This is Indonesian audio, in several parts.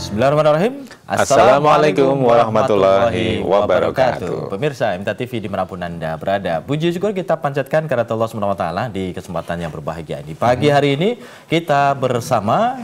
Bismillahirrahmanirrahim. Assalamualaikum warahmatullahi wabarakatuh. Pemirsa MTA TV dimanapun Anda berada, puji syukur kita panjatkan kepada Allah SWT di kesempatan yang berbahagia ini. Pagi hari ini kita bersama,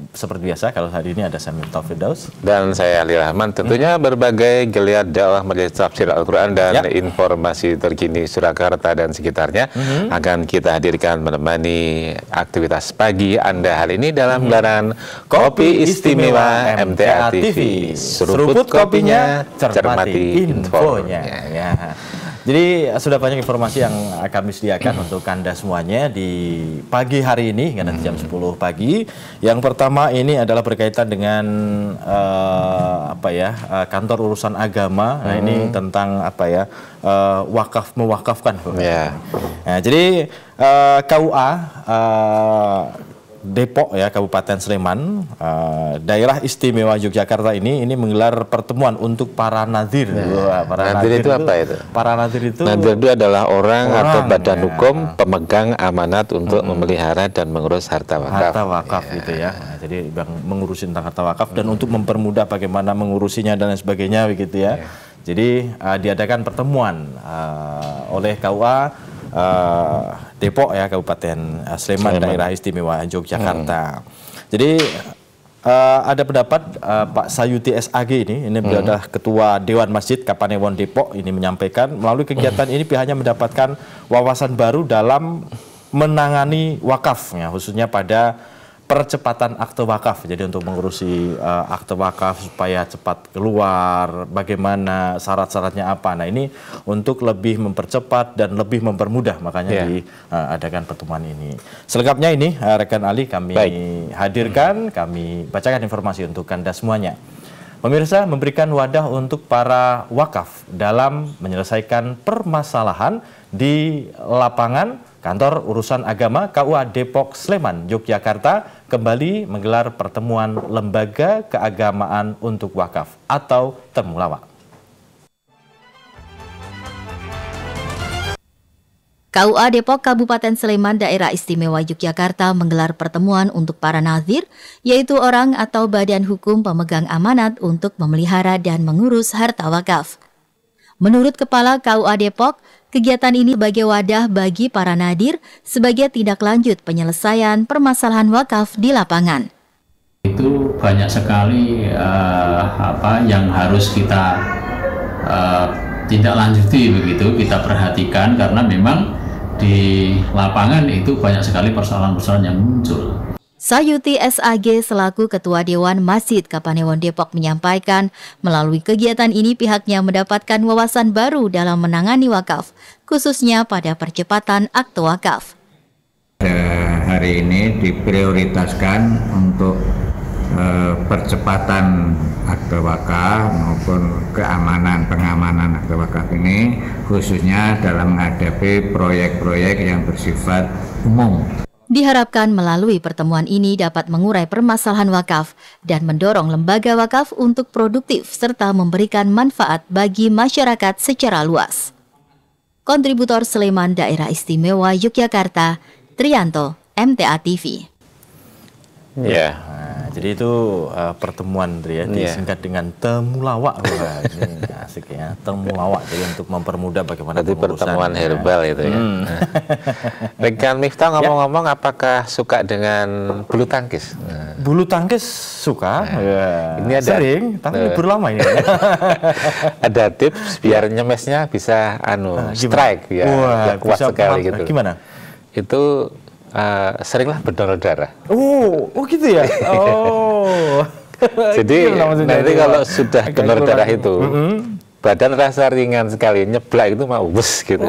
seperti biasa, kalau hari ini ada saya Miftah Firdaus dan saya Ali Rahman. Tentunya berbagai geliat dakwah majelis tafsir Al-Quran dan informasi terkini Surakarta dan sekitarnya akan kita hadirkan menemani aktivitas pagi Anda hari ini dalam gelaran Kopi Istimewa MTA TV. Seruput kopinya, cermati infonya. Ya. Jadi sudah banyak informasi yang kami sediakan untuk Anda semuanya di pagi hari ini, karena jam 10 pagi. Yang pertama ini adalah berkaitan dengan kantor urusan agama. Nah, ini tentang wakaf mewakafkan. Nah, jadi KUA Depok ya, Kabupaten Sleman, Daerah Istimewa Yogyakarta ini menggelar pertemuan untuk para nadir. Nadir itu apa itu? Para nadir itu adalah orang atau badan hukum pemegang amanat untuk memelihara dan mengurus harta wakaf. Harta wakaf gitu ya. Jadi yang mengurusi tentang harta wakaf dan untuk mempermudah bagaimana mengurusinya dan lain sebagainya begitu ya. Jadi diadakan pertemuan oleh KUA Depok ya, Kabupaten Sleman, Daerah Istimewa Yogyakarta. Jadi ada pendapat Pak Sayuti SAG ini adalah Ketua Dewan Masjid Kapanewon Depok, ini menyampaikan melalui kegiatan ini pihaknya mendapatkan wawasan baru dalam menangani wakaf ya, khususnya pada percepatan akte wakaf. Jadi untuk mengurusi akte wakaf supaya cepat keluar, bagaimana syarat-syaratnya apa. Nah, ini untuk lebih mempercepat dan lebih mempermudah, makanya diadakan pertemuan ini. Selengkapnya ini rekan Ali kami hadirkan, kami bacakan informasi untuk Anda semuanya. Pemirsa, memberikan wadah untuk para wakaf dalam menyelesaikan permasalahan di lapangan. Kantor Urusan Agama KUA Depok Sleman Yogyakarta kembali menggelar pertemuan Lembaga Keagamaan untuk Wakaf atau Temulawak. KUA Depok Kabupaten Sleman Daerah Istimewa Yogyakarta menggelar pertemuan untuk para nazir, yaitu orang atau badan hukum pemegang amanat untuk memelihara dan mengurus harta wakaf. Menurut Kepala KUA Depok, kegiatan ini sebagai wadah bagi para nadir sebagai tindak lanjut penyelesaian permasalahan wakaf di lapangan. Itu banyak sekali yang harus kita tindak lanjuti begitu, kita perhatikan karena memang di lapangan itu banyak sekali persoalan-persoalan yang muncul. Sayuti SAG selaku Ketua Dewan Masjid Kapanewon Depok menyampaikan, melalui kegiatan ini pihaknya mendapatkan wawasan baru dalam menangani wakaf, khususnya pada percepatan akte wakaf. Hari ini diprioritaskan untuk percepatan akte wakaf maupun pengamanan akte wakaf ini, khususnya dalam menghadapi proyek-proyek yang bersifat umum. Diharapkan melalui pertemuan ini dapat mengurai permasalahan wakaf dan mendorong lembaga wakaf untuk produktif serta memberikan manfaat bagi masyarakat secara luas. Kontributor Sleman Daerah Istimewa Yogyakarta, Trianto, MTA TV. Jadi itu pertemuan disingkat dengan Temulawak. Ini asik ya, Temulawak. Jadi untuk mempermudah bagaimana pertemuan herbal itu ya. Rekan Miftah, ngomong-ngomong, apakah suka dengan bulu tangkis? Bulu tangkis suka. Ini ada, sering, tapi libur lama ini. Ada tips biar nyemesnya bisa strike ya, kuat sekali gitu. Gimana? Itu seringlah berdonor darah. Oh gitu ya. Jadi nanti kalau sudah donor darah itu, badan rasa ringan sekali, nyeblak itu mau bus gitu.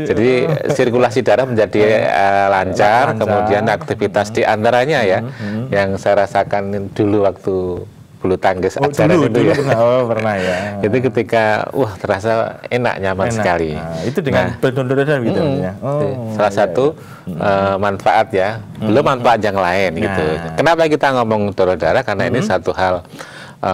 Jadi sirkulasi darah menjadi lancar, kemudian aktivitas diantaranya ya, yang saya rasakan dulu waktu bulu tangkis ajaran itu ya. Pernah ya. Itu ketika terasa enak, nyaman sekali. Itu dengan donor darah gitu ya. Salah satu manfaat ya. Belum manfaat yang lain gitu. Kenapa kita ngomong donor darah? Karena ini satu hal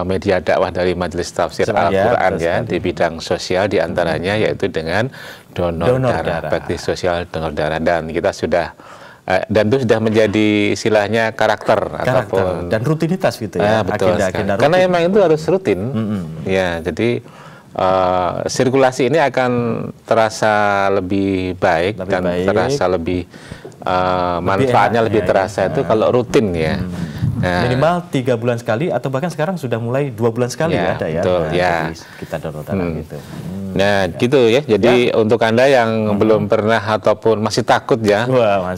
media dakwah dari Majelis Tafsir Al-Quran ya, di bidang sosial diantaranya yaitu dengan donor darah, bakti sosial donor darah, dan kita sudah dan itu sudah menjadi istilahnya karakter ataupun dan rutinitas gitu ya, betul agenda rutin. Karena emang itu harus rutin. Ya, jadi sirkulasi ini akan terasa lebih baik terasa lebih manfaatnya lebih terasa itu kalau rutin ya. Minimal 3 bulan sekali atau bahkan sekarang sudah mulai 2 bulan sekali ada ya. Betul, kita donor darah gitu. Nah, gitu ya. Jadi untuk Anda yang belum pernah ataupun masih takut ya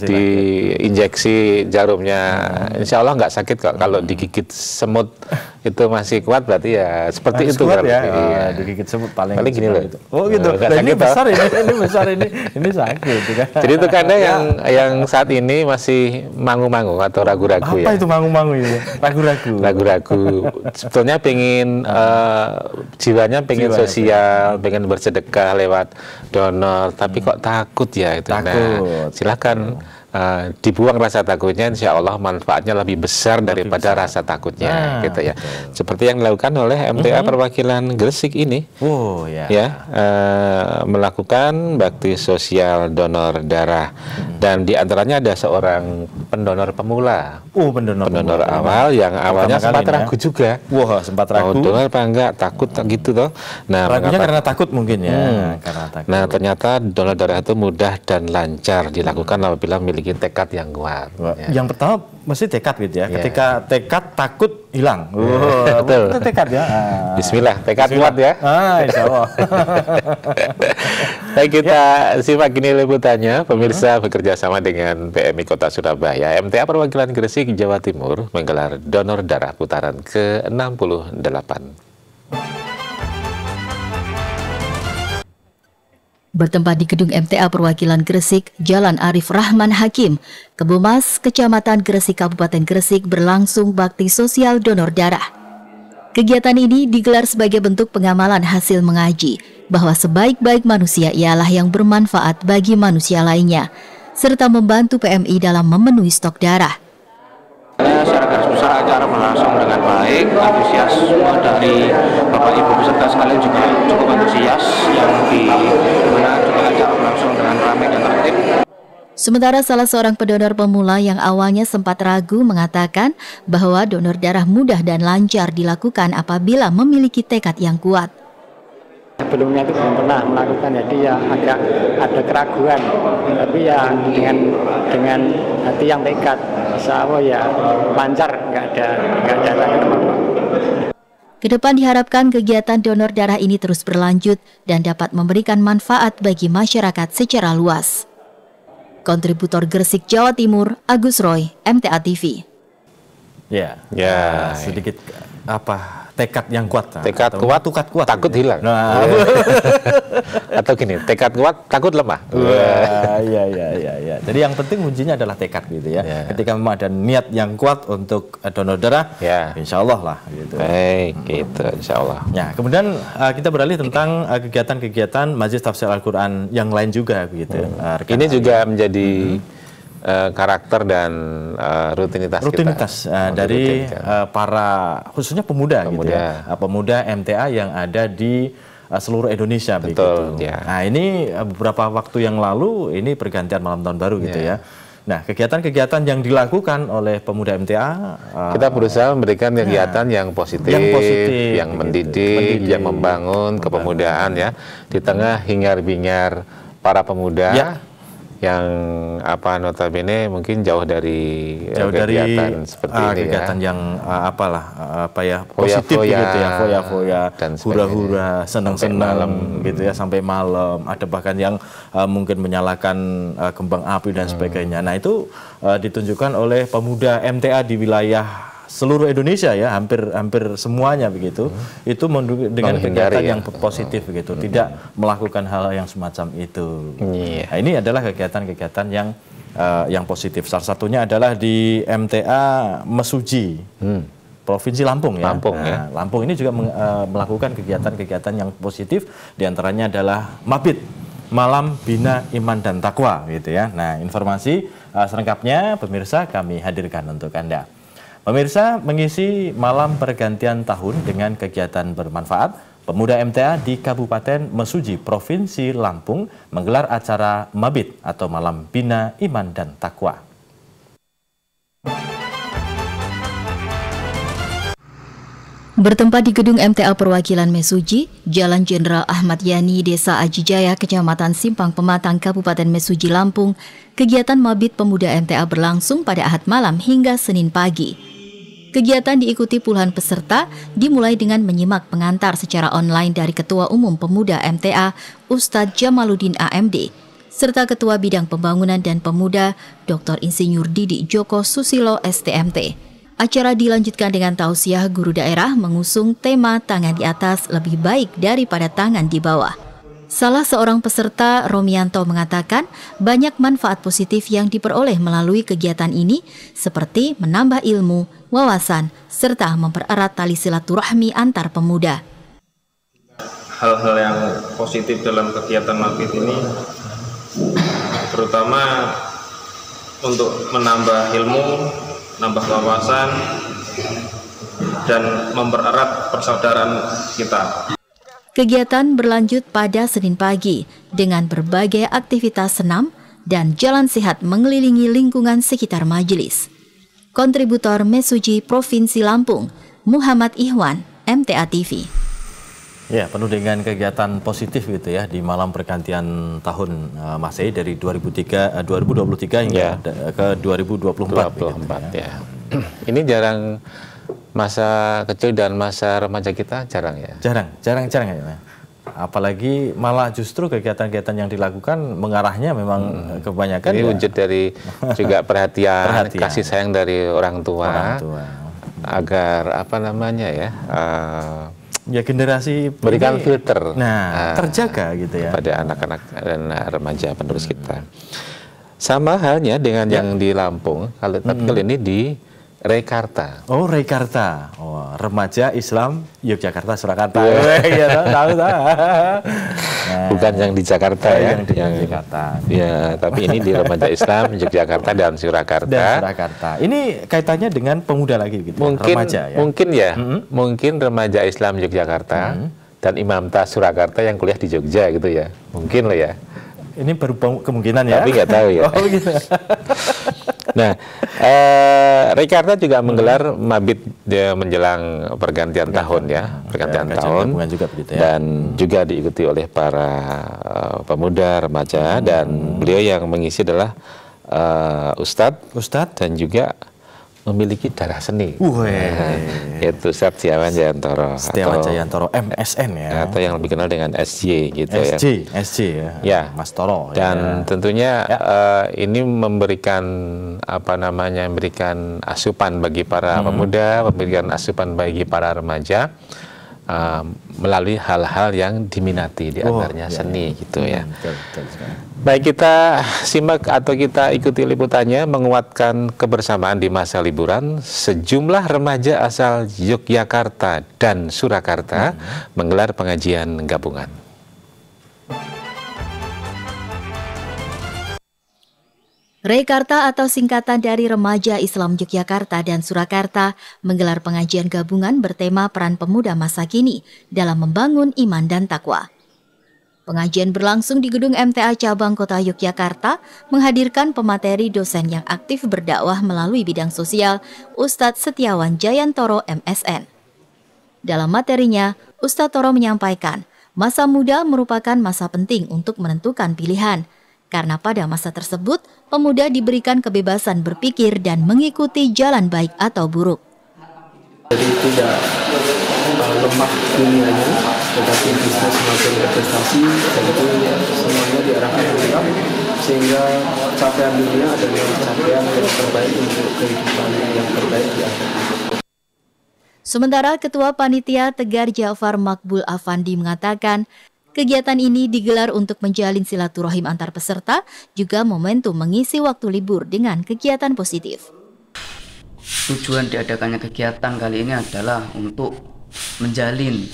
diinjeksi jarumnya, insya Allah nggak sakit kok. Kalau digigit semut itu masih kuat, berarti ya seperti itu kuat ya. Digigit semut paling gini loh. Gitu. Oh gitu. Ini besar ini sakit. Jadi untuk Anda yang saat ini masih mangu-mangu atau ragu-ragu Apa itu mangu-mangu ini? Ragu-ragu. Sebetulnya pengen jiwanya pengen sosial, pengen bersedekah lewat donor, tapi kok takut ya itu. Nah, silakan dibuang rasa takutnya, insya Allah manfaatnya lebih besar daripada rasa takutnya, gitu ya. Betul. Seperti yang dilakukan oleh MTA perwakilan Gresik ini, melakukan bakti sosial donor darah, dan diantaranya ada seorang pendonor pemula, pendonor awal yang awalnya sempat ragu juga, sempat ragu, donor apa enggak, takut gitu toh. Nah, ragunya karena takut mungkin ya, karena takut. Nah, ternyata donor darah itu mudah dan lancar dilakukan apabila memiliki tekad yang kuat. Yang pertama mesti tekad gitu ya. Ketika tekad takut hilang. Betul. Itu tekad ya. Bismillah, tekad kuat ya. Insya Allah. Baik, kita simak ini liputannya. Pemirsa bekerja sama dengan PMI Kota Surabaya, MTA Perwakilan Gresik, Jawa Timur menggelar donor darah putaran ke-68. Bertempat di gedung MTA Perwakilan Gresik, Jalan Arif Rahman Hakim, Kebumas, Kecamatan Gresik, Kabupaten Gresik berlangsung bakti sosial donor darah. Kegiatan ini digelar sebagai bentuk pengamalan hasil mengaji bahwa sebaik-baik manusia ialah yang bermanfaat bagi manusia lainnya, serta membantu PMI dalam memenuhi stok darah. Secara garis besar acara berlangsung dengan baik, antusiasme dari Bapak Ibu peserta sekalian juga cukup antusias, yang di mana juga acara berlangsung dengan ramai dan tertib. Sementara salah seorang pendonor pemula yang awalnya sempat ragu mengatakan bahwa donor darah mudah dan lancar dilakukan apabila memiliki tekad yang kuat. Sebelumnya itu belum pernah melakukan, jadi ya agak ada keraguan, tapi ya dengan hati yang tekad, insya Allah ya lancar, nggak ada apa-apa. Kedepan diharapkan kegiatan donor darah ini terus berlanjut dan dapat memberikan manfaat bagi masyarakat secara luas. Kontributor Gresik, Jawa Timur, Agus Roy, MTA TV. Sedikit tekad yang kuat. Tekad kuat, takut hilang. Atau gini, tekad kuat, takut lemah. Iya. Jadi yang penting kuncinya adalah tekad gitu ya. Ketika memang ada niat yang kuat untuk donor darah, insya Allah lah gitu. Baik, gitu, insya Allah. Ya, kemudian kita beralih tentang kegiatan-kegiatan Majelis Tafsir Al-Quran yang lain juga begitu. Ini juga menjadi karakter dan rutinitas kita. Dari para khususnya pemuda gitu ya. Pemuda MTA yang ada di seluruh Indonesia. Betul, begitu. Nah, ini beberapa waktu yang lalu ini pergantian malam tahun baru gitu ya. Nah, kegiatan-kegiatan yang dilakukan oleh pemuda MTA, kita berusaha memberikan kegiatan yang positif, yang mendidik, yang membangun kepemudaan ya, di tengah hingar-bingar para pemuda yang notabene mungkin jauh dari kegiatan seperti ini, kegiatan yang positif gitu ya, foya-foya, hura-hura, senang-senang gitu ya sampai malam. Ada bahkan yang mungkin menyalakan kembang api dan sebagainya. Nah, itu ditunjukkan oleh pemuda MTA di wilayah seluruh Indonesia ya, hampir semuanya begitu. Itu dengan kegiatan yang positif begitu, tidak melakukan hal yang semacam itu. Nah, ini adalah kegiatan-kegiatan yang positif. Salah satunya adalah di MTA Mesuji, Provinsi Lampung ya. Lampung ini juga melakukan kegiatan-kegiatan yang positif, diantaranya adalah Mabit, Malam Bina Iman dan Takwa gitu ya. Nah, informasi selengkapnya pemirsa kami hadirkan untuk Anda. Pemirsa, mengisi malam pergantian tahun dengan kegiatan bermanfaat, pemuda MTA di Kabupaten Mesuji, Provinsi Lampung menggelar acara Mabit atau Malam Bina Iman dan Takwa. Bertempat di gedung MTA Perwakilan Mesuji, Jalan Jenderal Ahmad Yani, Desa Aji Jaya, Kecamatan Simpang Pematang, Kabupaten Mesuji, Lampung, kegiatan Mabit Pemuda MTA berlangsung pada Ahad malam hingga Senin pagi. Kegiatan diikuti puluhan peserta, dimulai dengan menyimak pengantar secara online dari Ketua Umum Pemuda MTA, Ustadz Jamaluddin AMD, serta Ketua Bidang Pembangunan dan Pemuda, Dr. Insinyur Didi Joko Susilo STMT. Acara dilanjutkan dengan tausiah guru daerah mengusung tema tangan di atas lebih baik daripada tangan di bawah. Salah seorang peserta, Romianto, mengatakan banyak manfaat positif yang diperoleh melalui kegiatan ini, seperti menambah ilmu, wawasan, serta mempererat tali silaturahmi antar pemuda. Hal-hal yang positif dalam kegiatan Mabit ini, terutama untuk menambah ilmu, nambah wawasan, dan mempererat persaudaraan kita. Kegiatan berlanjut pada Senin pagi dengan berbagai aktivitas senam dan jalan sehat mengelilingi lingkungan sekitar majelis. Kontributor Mesuji Provinsi Lampung, Muhammad Ihwan, MTA TV. Ya, penuh dengan kegiatan positif gitu ya di malam pergantian tahun Masehi dari 2023 hingga ke 2024 ya. Ini jarang masa kecil dan masa remaja kita jarang ya. Jarang ya. Apalagi malah justru kegiatan-kegiatan yang dilakukan mengarahnya memang kebanyakan ini wujud dari juga perhatian, kasih sayang dari orang tua. Agar apa namanya ya? Ya generasi berikan ini, filter terjaga gitu ya pada anak-anak dan remaja penerus kita. Sama halnya dengan yang di Lampung, tapi kali ini di Rekarta. Oh, Rekarta. Oh, Remaja Islam Yogyakarta Surakarta. Tahu. Bukan yang di Jakarta ya. Yang di Jakarta. Ya, tapi ini di Remaja Islam Yogyakarta dan Surakarta. Ini kaitannya dengan pemuda lagi gitu. Mungkin remaja ya. Mungkin Remaja Islam Yogyakarta dan Imam Tas Surakarta yang kuliah di Jogja gitu ya. Mungkin loh ya. Ini baru kemungkinan ya. Tapi nggak tahu ya. Oh gitu. Nah, Rekarta juga menggelar Mabit menjelang pergantian tahun ya, pergantian tahun juga begitu ya. Dan juga diikuti oleh para pemuda remaja dan beliau yang mengisi adalah Ustadz dan juga memiliki darah seni, yaitu Ustadz Setiawan Jayantoro, MSN ya, atau yang lebih kenal dengan SJ gitu SJ ya, Mas Toro. Dan tentunya ini memberikan memberikan asupan bagi para pemuda, memberikan asupan bagi para remaja melalui hal-hal yang diminati di antaranya seni gitu ya. Betul. Baik, kita simak atau kita ikuti liputannya menguatkan kebersamaan di masa liburan. Sejumlah remaja asal Yogyakarta dan Surakarta menggelar pengajian gabungan. Rekarta atau singkatan dari Remaja Islam Yogyakarta dan Surakarta menggelar pengajian gabungan bertema peran pemuda masa kini dalam membangun iman dan takwa. Pengajian berlangsung di gedung MTA Cabang Kota Yogyakarta, menghadirkan pemateri dosen yang aktif berdakwah melalui bidang sosial, Ustadz Setiawan Jayantoro MSN. Dalam materinya, Ustadz Toro menyampaikan, masa muda merupakan masa penting untuk menentukan pilihan, karena pada masa tersebut, pemuda diberikan kebebasan berpikir dan mengikuti jalan baik atau buruk. Jadi tidak lemah dunianya, tetapi bisnis maupun investasi tentu semuanya diarahkan ke kita, sehingga capaian dunia adalah capaian yang terbaik untuk kehidupan yang terbaik di akhirat. Sementara Ketua Panitia Tegar Ja'far Makbul Afandi mengatakan, kegiatan ini digelar untuk menjalin silaturahim antar peserta, juga momentum mengisi waktu libur dengan kegiatan positif. Tujuan diadakannya kegiatan kali ini adalah untuk menjalin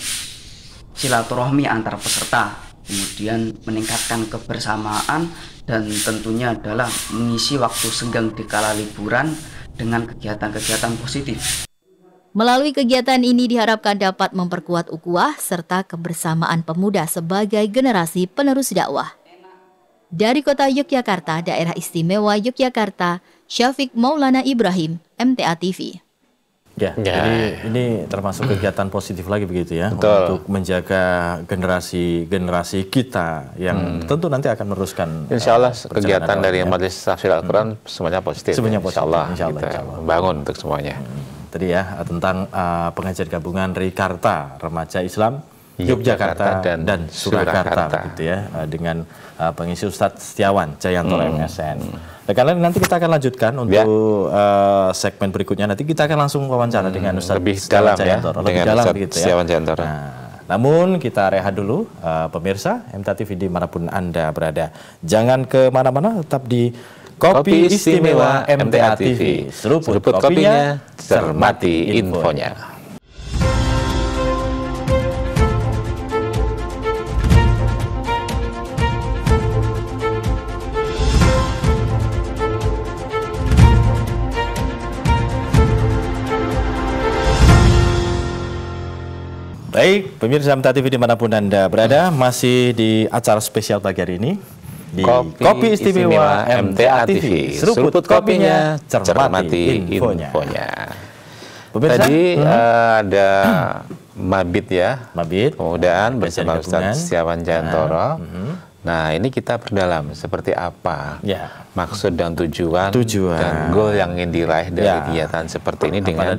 silaturahmi antar peserta, kemudian meningkatkan kebersamaan, dan tentunya adalah mengisi waktu senggang di kala liburan dengan kegiatan-kegiatan positif. Melalui kegiatan ini diharapkan dapat memperkuat ukhuwah serta kebersamaan pemuda sebagai generasi penerus dakwah. Dari Kota Yogyakarta, Daerah Istimewa Yogyakarta, Syafiq Maulana Ibrahim, MTA TV. Ya, jadi ini termasuk kegiatan positif lagi begitu ya, betul, untuk menjaga generasi kita yang tentu nanti akan meneruskan. Insya Allah kegiatan dari Majelis Tafsir Al-Quran semuanya positif. Semuanya positif. Insya Allah kita membangun untuk semuanya. Tadi ya tentang pengajian gabungan Rikarta Remaja Islam Yogyakarta dan Surakarta gitu ya, dengan pengisi Ustadz Setiawan Jayantoro MSN. Karena nanti kita akan lanjutkan untuk segmen berikutnya, nanti kita akan langsung wawancara dengan Ustadz lebih dalam Jayantoro, ya, lebih dalam begitu ya. Namun kita rehat dulu, pemirsa MTA TV dimanapun Anda berada. Jangan kemana-mana, tetap di Kopi Istimewa MTA TV. Seruput kopinya, cermati infonya. Baik, pemirsa MTA TV dimanapun Anda berada, masih di acara spesial pagi hari ini di Kopi Istimewa MTA TV. Seruput kopinya, cermati infonya. Pemirsa, tadi ada Mabit ya, kemudian bersama Ustadz Setiawan Jayantoro. Nah, ini kita perdalam seperti apa maksud dan tujuan dan goal yang ingin diraih dari kegiatan seperti ini dengan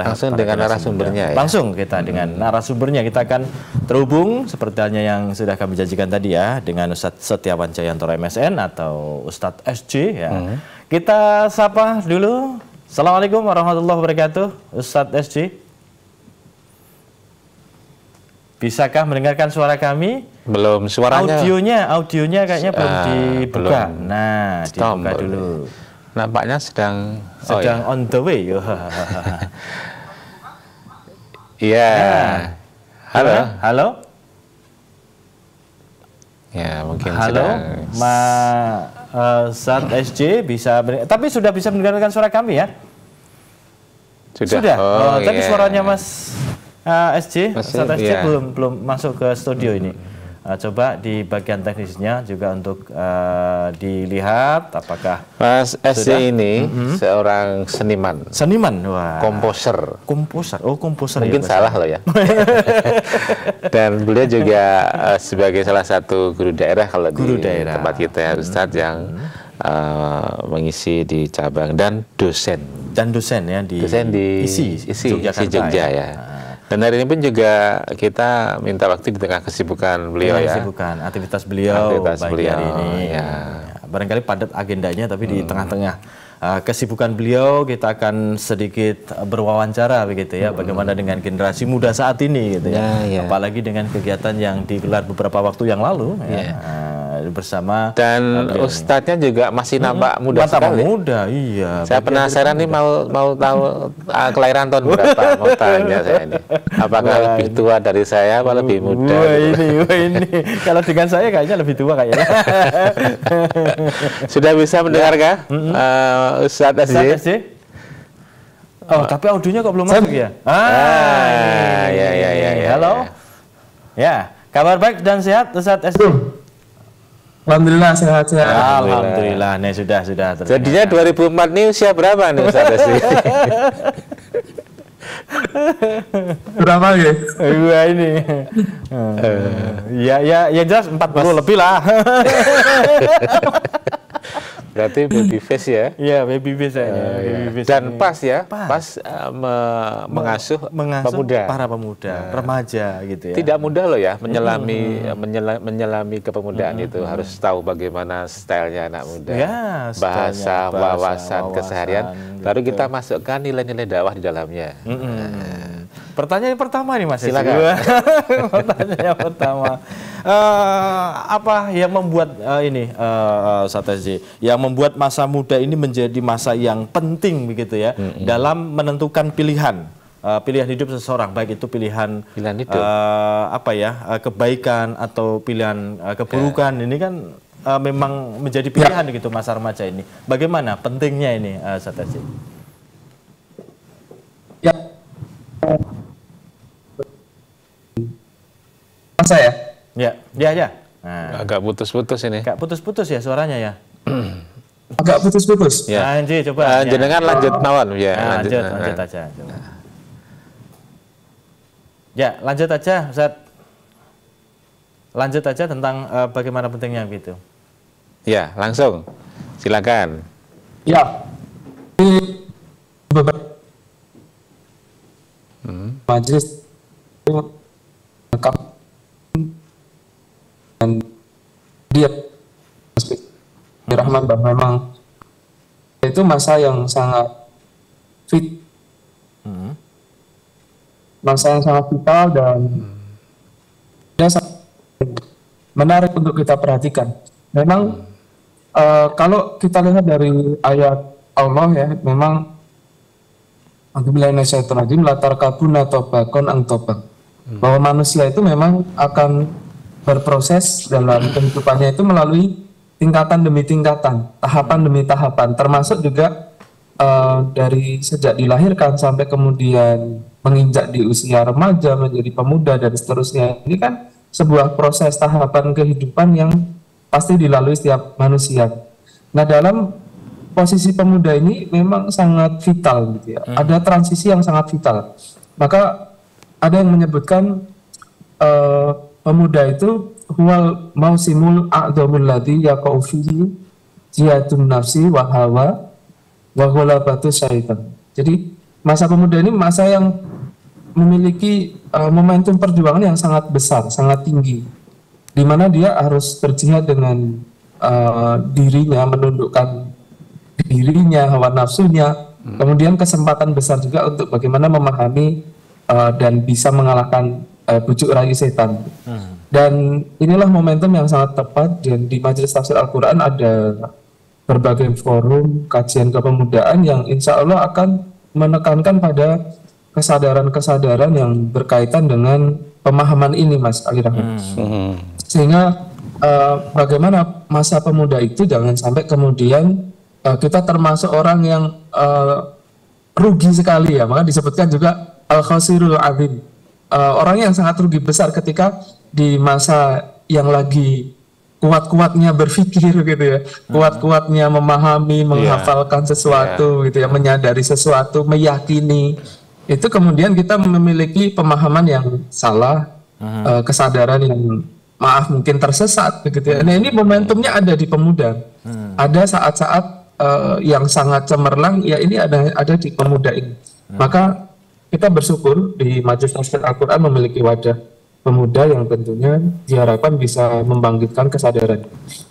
langsung dengan narasumbernya. Langsung kita dengan narasumbernya, kita akan terhubung seperti halnya yang sudah kami janjikan tadi ya, dengan Ustadz Setiawan Jayantoro MSN atau Ustadz SJ ya. Kita sapa dulu. Assalamualaikum warahmatullahi wabarakatuh, Ustadz SJ. Bisakah mendengarkan suara kami? Belum, suaranya. Audionya kayaknya belum dibuka. Nah, dibuka dulu. Nampaknya sedang on the way. Iya. Halo. Ya, mungkin sedang. Ustadz SJ bisa, tapi sudah bisa mendengarkan suara kami ya? Sudah. Tapi suaranya Mas SJ, Ustadz SJ belum masuk ke studio ini. Coba di bagian teknisnya juga untuk dilihat apakah Mas SJ ini seorang seniman. Wah. Komposer. Komposer. Mungkin ya, salah loh ya. Dan beliau juga sebagai salah satu guru daerah kalau di tempat kita ya, Ustadz yang mengisi di cabang dan dosen ya di ISI Jogja ya. Dan hari ini pun juga kita minta waktu di tengah kesibukan beliau aktivitas beliau hari ini. Ya. Barangkali padat agendanya, tapi di tengah-tengah kesibukan beliau kita akan sedikit berwawancara begitu ya, bagaimana dengan generasi muda saat ini gitu ya. Apalagi dengan kegiatan yang digelar beberapa waktu yang lalu bersama, dan ustadznya juga masih nampak muda sekali. Iya. Saya penasaran nih mau tahu kelahiran tahun berapa, mau tanya saya ini. Apakah lebih tua dari saya atau lebih muda? Ini kalau dengan saya kayaknya lebih tua kayaknya. Sudah bisa mendengarkah Ustadz SJ? Tapi audionya kok belum masuk ya? Halo. Ya, kabar baik dan sehat Ustadz SJ? Alhamdulillah sehat. Alhamdulillah. Nih sudah. Jadinya 2004 nih usia berapa nih Ustadz SJ? Berapa ya? Gua ini. Ya jelas 40 lebih lah. Berarti baby face ya? Iya, baby face ya. Dan pas ya, mengasuh para pemuda, remaja gitu ya. Tidak mudah loh ya menyelami kepemudaan itu. Harus tahu bagaimana stylenya anak muda, bahasa, wawasan, keseharian. Lalu kita masukkan nilai-nilai dakwah di dalamnya. Pertanyaan pertama nih Mas. Silakan. Pertanyaan pertama. Apa yang membuat yang membuat masa muda ini menjadi masa yang penting begitu ya dalam menentukan pilihan hidup seseorang, baik itu pilihan hidup kebaikan atau pilihan keburukan. Ini kan memang menjadi pilihan gitu masa remaja ini. Bagaimana pentingnya ini Ustadz? Saya? Ya. Nah. Agak putus-putus ini. Agak putus-putus ya suaranya ya. Agak putus-putus. Ya. Coba. Jenengan lanjut mawon ya. Lanjut aja. Coba. Ya, lanjut aja Ustaz. Lanjut aja tentang bagaimana pentingnya gitu. Ya, langsung. Silakan. Ya. Majelis dan dia Rahman bahwa memang itu masa yang sangat masa yang sangat vital dan menarik untuk kita perhatikan. Memang kalau kita lihat dari ayat Allah ya, memang latar kabuna tobakon ang tobak, bahwa manusia itu memang akan berproses dalam kehidupannya itu melalui tingkatan demi tingkatan, tahapan demi tahapan, termasuk juga dari sejak dilahirkan sampai kemudian menginjak di usia remaja, menjadi pemuda dan seterusnya. Ini kan sebuah proses tahapan kehidupan yang pasti dilalui setiap manusia. Nah, dalam posisi pemuda ini memang sangat vital gitu ya. Ada transisi yang sangat vital. Maka ada yang menyebutkan pemuda itu huwal mausimul a'dhamul ladzi yaqa'u fihi jihadun nafsi wa hawa wa ghalabatus syaitan. Jadi masa pemuda ini masa yang memiliki momentum perjuangan yang sangat besar, sangat tinggi, di mana dia harus berjihad dengan dirinya, menundukkan dirinya, hawa nafsunya, kemudian kesempatan besar juga untuk bagaimana memahami dan bisa mengalahkan bujuk rayu setan. Dan inilah momentum yang sangat tepat, dan di Majelis Tafsir Al-Quran ada berbagai forum kajian kepemudaan yang insya Allah akan menekankan pada kesadaran-kesadaran yang berkaitan dengan pemahaman ini, Mas Ali Rahman. Sehingga bagaimana masa pemuda itu jangan sampai kemudian kita termasuk orang yang rugi sekali ya, maka disebutkan juga al-khasirul azim, orang yang sangat rugi besar ketika di masa yang lagi kuat-kuatnya berpikir gitu ya, kuat-kuatnya memahami, menghafalkan sesuatu gitu ya, menyadari sesuatu, meyakini, itu kemudian kita memiliki pemahaman yang salah, kesadaran yang maaf mungkin tersesat begitu ya. Nah, ini momentumnya ada di pemuda. Ada saat-saat yang sangat cemerlang ya, ini ada di pemuda ini. Maka kita bersyukur di Majelis Tafsir Al-Quran memiliki wadah pemuda yang tentunya diharapkan bisa membangkitkan kesadaran.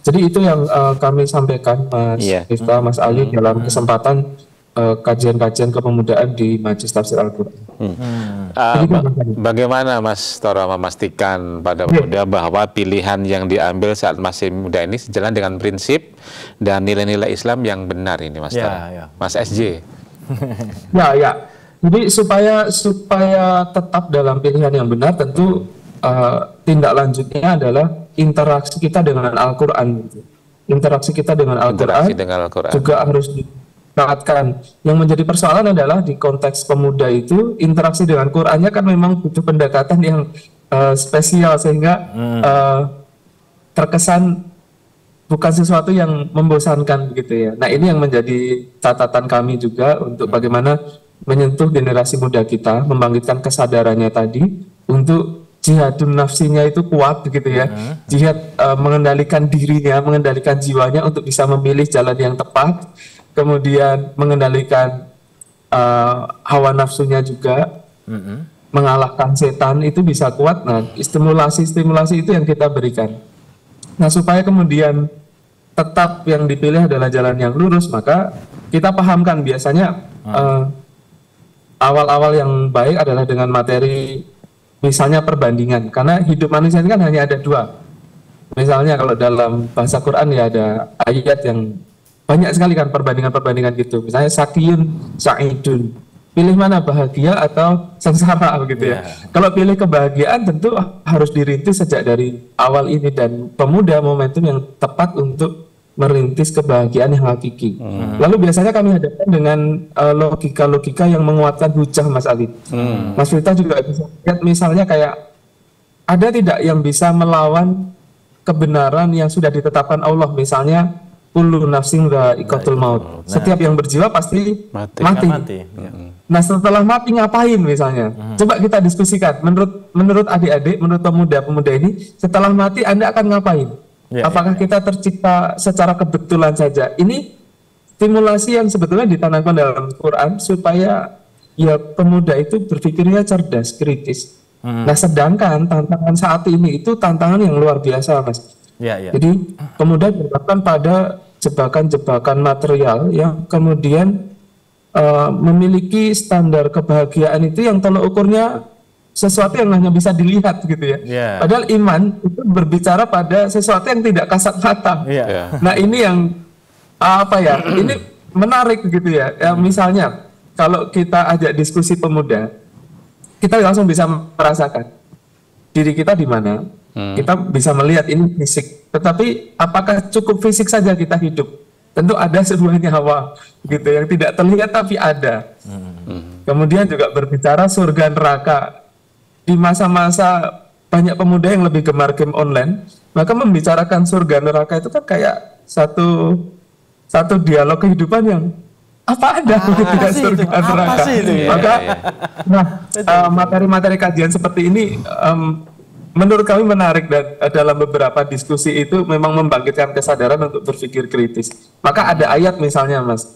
Jadi itu yang kami sampaikan, Mas Ifta, Mas Ali, dalam kesempatan kajian-kajian kepemudaan di Majelis Tafsir Al-Quran. Bagaimana Mas Toro memastikan pada pemuda bahwa pilihan yang diambil saat masih muda ini sejalan dengan prinsip dan nilai-nilai Islam yang benar ini, Mas Toro? Mas SJ. Jadi supaya tetap dalam pilihan yang benar, tentu tindak lanjutnya adalah interaksi kita dengan Al-Quran. Interaksi kita dengan Al-Quran juga harus diprakatkan. Yang menjadi persoalan adalah di konteks pemuda itu, interaksi dengan Qurannya kan memang butuh pendekatan yang spesial, sehingga terkesan bukan sesuatu yang membosankan gitu ya. Nah, ini yang menjadi catatan kami juga untuk bagaimana menyentuh generasi muda kita, membangkitkan kesadarannya tadi untuk jihadun nafsinya itu kuat begitu ya. Jihad mengendalikan dirinya, mengendalikan jiwanya untuk bisa memilih jalan yang tepat, kemudian mengendalikan hawa nafsunya juga, mengalahkan setan itu bisa kuat. Nah, stimulasi itu yang kita berikan. Nah, supaya kemudian tetap yang dipilih adalah jalan yang lurus, maka kita pahamkan biasanya awal-awal yang baik adalah dengan materi, misalnya perbandingan, karena hidup manusia ini kan hanya ada dua. Misalnya kalau dalam bahasa Quran ya ada ayat yang banyak sekali kan perbandingan-perbandingan gitu. Misalnya sakiyun, sa'idun, pilih mana, bahagia atau sengsara begitu ya. Kalau pilih kebahagiaan tentu harus dirintis sejak dari awal ini, dan pemuda momentum yang tepat untuk merintis kebahagiaan yang hakiki. Lalu biasanya kami hadapkan dengan logika-logika yang menguatkan hujah, Mas Ali. Mas Vita juga bisa lihat misalnya kayak ada tidak yang bisa melawan kebenaran yang sudah ditetapkan Allah. Misalnya kullu nafsin dha'iqatul maut. Setiap yang berjiwa pasti mati. Nah, setelah mati ngapain misalnya? Coba kita diskusikan. Menurut adik-adik, menurut pemuda-pemuda ini, setelah mati Anda akan ngapain? Apakah kita tercipta secara kebetulan saja? Ini stimulasi yang sebetulnya ditanamkan dalam Quran supaya ya pemuda itu berpikirnya cerdas, kritis. Nah, sedangkan tantangan saat ini itu tantangan yang luar biasa, Mas. Jadi pemuda dihadapkan pada jebakan-jebakan material yang kemudian memiliki standar kebahagiaan itu yang tolak ukurnya sesuatu yang hanya bisa dilihat gitu ya. Padahal iman itu berbicara pada sesuatu yang tidak kasat mata. Nah, ini yang ini menarik gitu ya. Misalnya kalau kita ajak diskusi pemuda, kita langsung bisa merasakan diri kita di mana. Kita bisa melihat ini fisik, tetapi apakah cukup fisik saja kita hidup? Tentu ada sebuah nyawa gitu yang tidak terlihat tapi ada. Kemudian juga berbicara surga neraka. Di masa-masa banyak pemuda yang lebih gemar game online, maka membicarakan surga neraka itu kan kayak satu dialog kehidupan yang apa ada surga neraka. Maka materi-materi kajian seperti ini menurut kami menarik, dan dalam beberapa diskusi itu memang membangkitkan kesadaran untuk berpikir kritis. Maka ada ayat misalnya, Mas,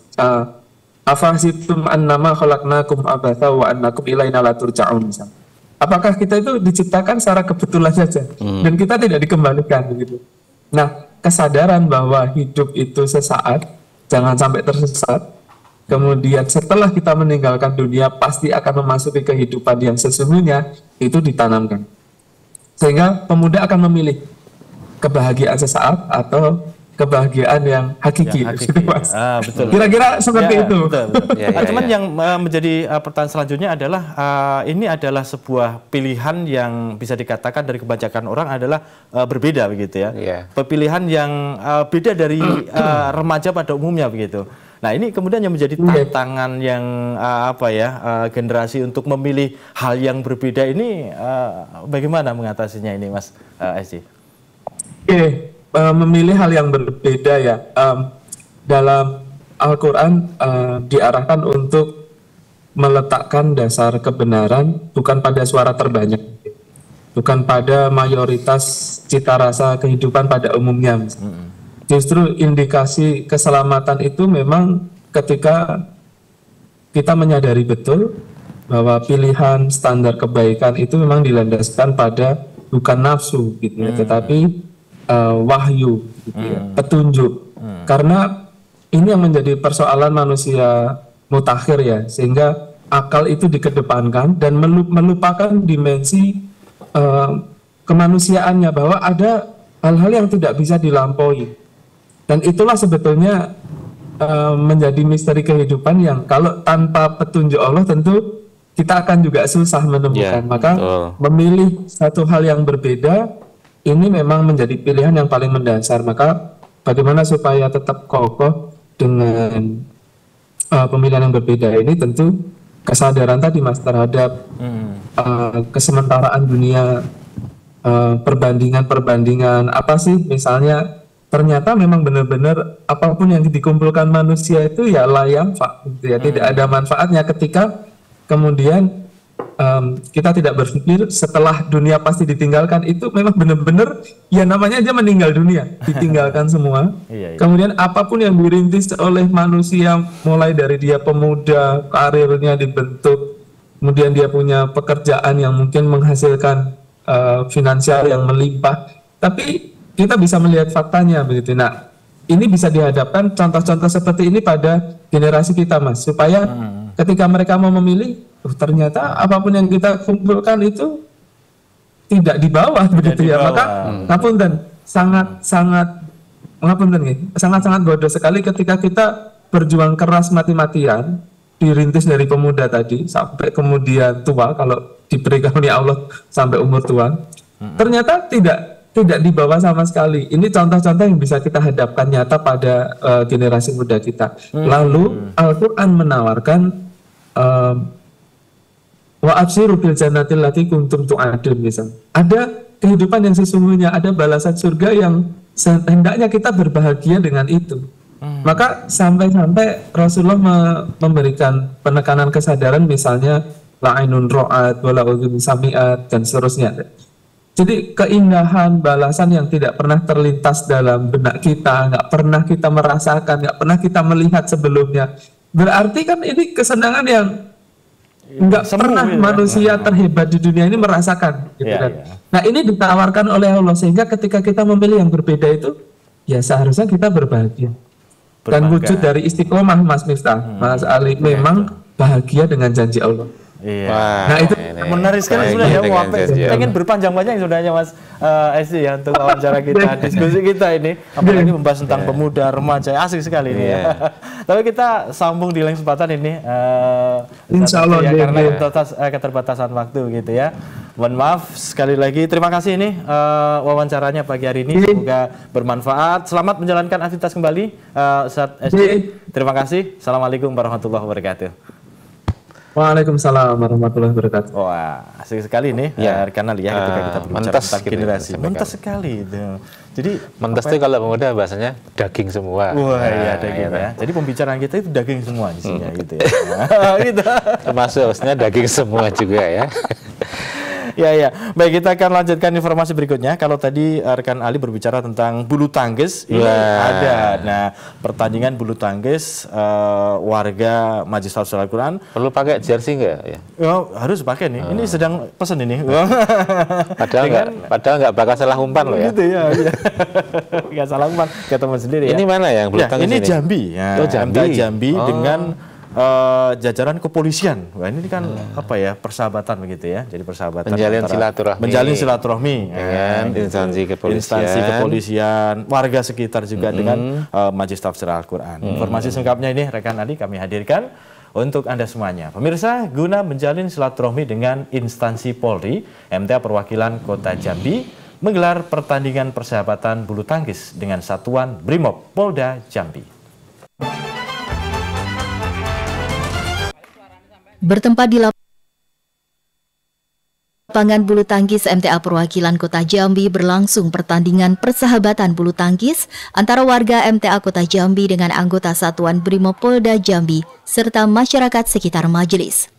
afahsitum annama khalaqnakum abatha wa annakum ilaina la turja'un, misalnya. Apakah kita itu diciptakan secara kebetulan saja dan kita tidak dikembalikan begitu. Nah, kesadaran bahwa hidup itu sesaat, jangan sampai tersesat. Kemudian setelah kita meninggalkan dunia pasti akan memasuki kehidupan yang sesungguhnya, itu ditanamkan. Sehingga pemuda akan memilih kebahagiaan sesaat atau kebahagiaan yang hakiki. Betul. Kira-kira seperti itu. Cuman yang menjadi pertanyaan selanjutnya adalah ini adalah sebuah pilihan yang bisa dikatakan dari kebanyakan orang adalah berbeda begitu ya. Pilihan yang beda dari remaja pada umumnya begitu. Nah, ini kemudian yang menjadi tantangan yang generasi untuk memilih hal yang berbeda ini, bagaimana mengatasinya ini, Mas Esti? Memilih hal yang berbeda ya. Dalam Al-Quran diarahkan untuk meletakkan dasar kebenaran bukan pada suara terbanyak, bukan pada mayoritas cita rasa kehidupan pada umumnya. Justru indikasi keselamatan itu memang ketika kita menyadari betul bahwa pilihan standar kebaikan itu memang dilandaskan pada bukan nafsu gitu ya, tetapi wahyu gitu ya, petunjuk. Karena ini yang menjadi persoalan manusia mutakhir ya, sehingga akal itu dikedepankan dan melupakan dimensi kemanusiaannya, bahwa ada hal-hal yang tidak bisa dilampaui. Dan itulah sebetulnya menjadi misteri kehidupan yang kalau tanpa petunjuk Allah tentu kita akan juga susah menemukan. Maka memilih satu hal yang berbeda ini memang menjadi pilihan yang paling mendasar. Maka bagaimana supaya tetap kokoh dengan pemilihan yang berbeda ini, tentu kesadaran tadi, Mas, terhadap kesementaraan dunia, perbandingan apa sih misalnya. Ternyata memang benar-benar apapun yang dikumpulkan manusia itu ya layang gitu ya, tidak ada manfaatnya ketika kemudian kita tidak berpikir setelah dunia pasti ditinggalkan. Itu memang benar-benar ya namanya aja meninggal dunia, ditinggalkan semua. Kemudian apapun yang dirintis oleh manusia, mulai dari dia pemuda, karirnya dibentuk, kemudian dia punya pekerjaan yang mungkin menghasilkan finansial yang melimpah, tapi kita bisa melihat faktanya begitu. Nah, ini bisa dihadapkan contoh-contoh seperti ini pada generasi kita, Mas, supaya ketika mereka mau memilih, ternyata apapun yang kita kumpulkan itu tidak di bawah begitu ya. Maka ngapunten, sangat bodoh sekali ketika kita berjuang keras mati-matian, dirintis dari pemuda tadi sampai kemudian tua, kalau diberikan oleh Allah sampai umur tua, ternyata tidak dibawa sama sekali. Ini contoh-contoh yang bisa kita hadapkan nyata pada generasi muda kita. Lalu Al-Quran menawarkan wa absyiru bil jannatil lati kuntum tu'adun, misal. Ada kehidupan yang sesungguhnya, ada balasan surga yang hendaknya kita berbahagia dengan itu. Maka sampai-sampai Rasulullah memberikan penekanan kesadaran, misalnya la'inun ro'at, wala udhun sami'at, dan seterusnya. Jadi keindahan balasan yang tidak pernah terlintas dalam benak kita, nggak pernah kita merasakan, nggak pernah kita melihat sebelumnya. Berarti kan ini kesenangan yang nggak pernah manusia terhebat di dunia ini merasakan. Gitu kan. Nah ini ditawarkan oleh Allah, sehingga ketika kita memilih yang berbeda itu, ya seharusnya kita berbahagia. Dan wujud dari istiqomah, Mas Miftah, Mas Ali, memang bahagia dengan janji Allah. Iya. Nah itu menarik sekali sudah ya, pengen berpanjang-panjang sudahnya Mas Esti ya untuk wawancara kita, diskusi kita ini, apalagi membahas tentang pemuda, remaja, asik sekali ini ya. Tapi kita sambung di lain kesempatan ini, Insya Allah ya, karena keterbatasan waktu gitu ya. Mohon maaf sekali lagi, terima kasih ini wawancaranya pagi hari ini, semoga bermanfaat. Selamat menjalankan aktivitas kembali, Ustaz Esti. Terima kasih. Assalamualaikum warahmatullahi wabarakatuh. Waalaikumsalam warahmatullahi wabarakatuh. Wah, asik sekali nih rekan Ali ya, ketika kita berbicara tentang generasi. Mentas sekali itu. Jadi mentas itu kalau pemuda bahasanya daging semua. Wah, iya daging ya. Jadi pembicaraan kita itu daging semua di sini gitu ya. Gitu. Termasuk maksudnya daging semua juga ya. Ya. Baik, kita akan lanjutkan informasi berikutnya. Kalau tadi rekan Ali berbicara tentang bulu tangkis, ini ada. Nah, pertandingan bulu tangkis warga Majelis Tahfiz Al-Quran. Perlu pakai jersey nggak ya? Oh, harus pakai nih. Ini sedang pesan ini. Padahal nggak bakal salah umpan loh ya. Gitu ya. Nggak salah umpan, kata teman sendiri ya. Ini mana yang bulu tangkis ini? Jambi. Ya, Jambi dengan jajaran kepolisian. Wah, ini kan apa ya, persahabatan begitu ya. Jadi persahabatan menjalin silaturahmi dengan instansi kepolisian, warga sekitar juga dengan Majelis Tahfiz Al-Quran. Informasi singkatnya ini rekan Ali kami hadirkan untuk Anda semuanya. Pemirsa, guna menjalin silaturahmi dengan instansi Polri, MTA Perwakilan Kota Jambi menggelar pertandingan persahabatan bulu tangkis dengan Satuan Brimob Polda Jambi. Bertempat di lapangan bulu tangkis MTA Perwakilan Kota Jambi berlangsung pertandingan persahabatan bulu tangkis antara warga MTA Kota Jambi dengan anggota Satuan Brimob Polda Jambi serta masyarakat sekitar majelis.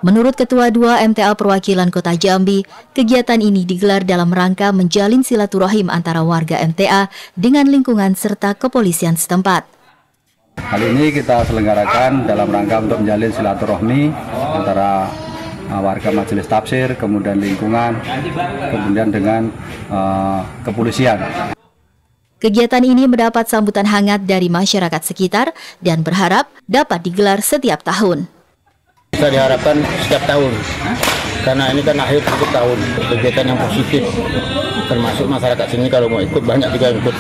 Menurut Ketua 2 MTA Perwakilan Kota Jambi, kegiatan ini digelar dalam rangka menjalin silaturahim antara warga MTA dengan lingkungan serta kepolisian setempat. Kali ini kita selenggarakan dalam rangka untuk menjalin silaturahmi antara warga Majelis Tafsir, kemudian lingkungan, kemudian dengan kepolisian. Kegiatan ini mendapat sambutan hangat dari masyarakat sekitar dan berharap dapat digelar setiap tahun. Kita diharapkan setiap tahun, karena ini kan akhir tutup tahun, kegiatan yang positif. Termasuk masyarakat sini kalau mau ikut, banyak juga ikut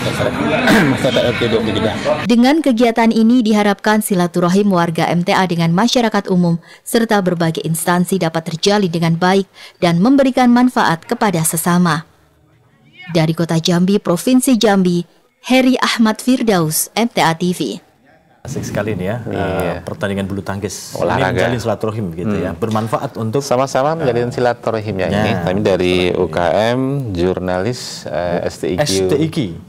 masyarakat RT 23. Dengan kegiatan ini diharapkan silaturahim warga MTA dengan masyarakat umum serta berbagai instansi dapat terjalin dengan baik dan memberikan manfaat kepada sesama. Dari Kota Jambi, Provinsi Jambi, Heri Ahmad Firdaus, MTA TV. Asik sekali nih ya, pertandingan bulu tangkis, olahraga, menjalin silaturahim gitu ya, bermanfaat untuk sama-sama menjalin silaturahimnya ini. Kami dari UKM, jurnalis, STIQ,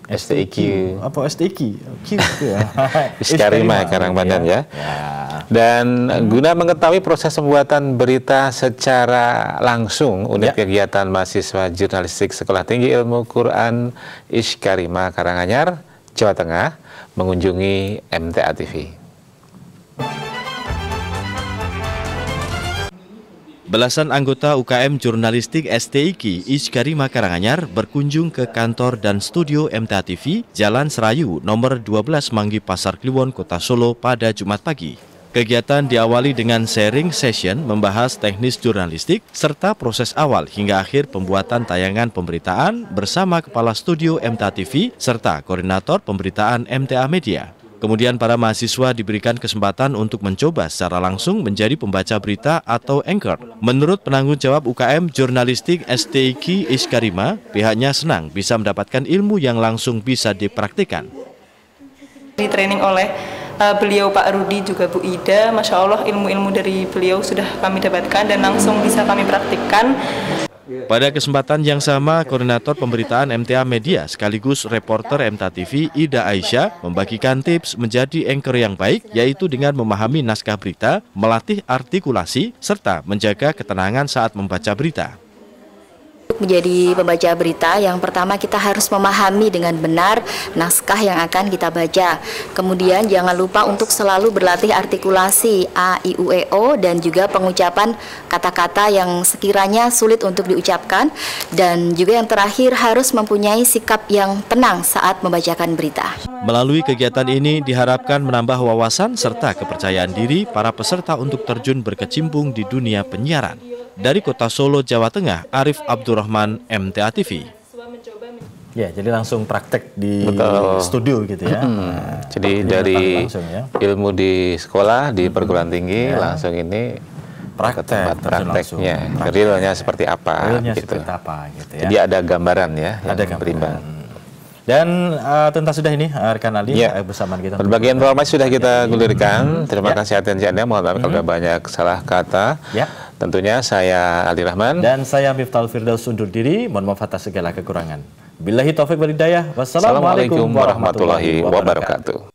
apa STIQ? Iskarima Karangpandan ya. Dan guna mengetahui proses pembuatan berita secara langsung, unit kegiatan mahasiswa jurnalistik Sekolah Tinggi Ilmu Quran Iskarima Karanganyar, Jawa Tengah, mengunjungi MTA TV. Belasan anggota UKM Jurnalistik STIQ Iskarima Karanganyar berkunjung ke kantor dan studio MTA TV Jalan Serayu nomor 12 Manggi Pasar Kliwon, Kota Solo pada Jumat pagi. Kegiatan diawali dengan sharing session membahas teknis jurnalistik serta proses awal hingga akhir pembuatan tayangan pemberitaan bersama Kepala Studio MTA TV serta Koordinator Pemberitaan MTA Media. Kemudian para mahasiswa diberikan kesempatan untuk mencoba secara langsung menjadi pembaca berita atau anchor. Menurut penanggung jawab UKM Jurnalistik STIQ Iskarima, pihaknya senang bisa mendapatkan ilmu yang langsung bisa dipraktikkan. Di training oleh beliau Pak Rudi juga Bu Ida, Masya Allah ilmu-ilmu dari beliau sudah kami dapatkan dan langsung bisa kami praktikkan. Pada kesempatan yang sama, Koordinator Pemberitaan MTA Media sekaligus reporter MTA TV Ida Aisyah membagikan tips menjadi anchor yang baik, yaitu dengan memahami naskah berita, melatih artikulasi, serta menjaga ketenangan saat membaca berita. Menjadi pembaca berita, yang pertama kita harus memahami dengan benar naskah yang akan kita baca. Kemudian jangan lupa untuk selalu berlatih artikulasi A, I, U, E, O dan juga pengucapan kata-kata yang sekiranya sulit untuk diucapkan. Dan juga yang terakhir harus mempunyai sikap yang tenang saat membacakan berita. Melalui kegiatan ini diharapkan menambah wawasan serta kepercayaan diri para peserta untuk terjun berkecimpung di dunia penyiaran. Dari Kota Solo, Jawa Tengah, Arif Abdurrahman, MTA TV. Ya, jadi langsung praktek di studio gitu ya. Jadi dari ilmu di sekolah, di perguruan tinggi, langsung ini praktek, prakteknya, realnya seperti apa, gitu. Jadi ada gambaran ya, yang berimbang. Dan tuntas sudah ini rekan Ali bersama kita. Berbagai informasi sudah kita gulirkan. Terima kasih atensi Anda. Mohon maaf kalau banyak salah kata. Tentunya saya Ali Rahman dan saya Miftahul Firdaus undur diri. Mohon maaf atas segala kekurangan. Billahi taufik wal hidayah. Wassalamualaikum warahmatullahi wabarakatuh.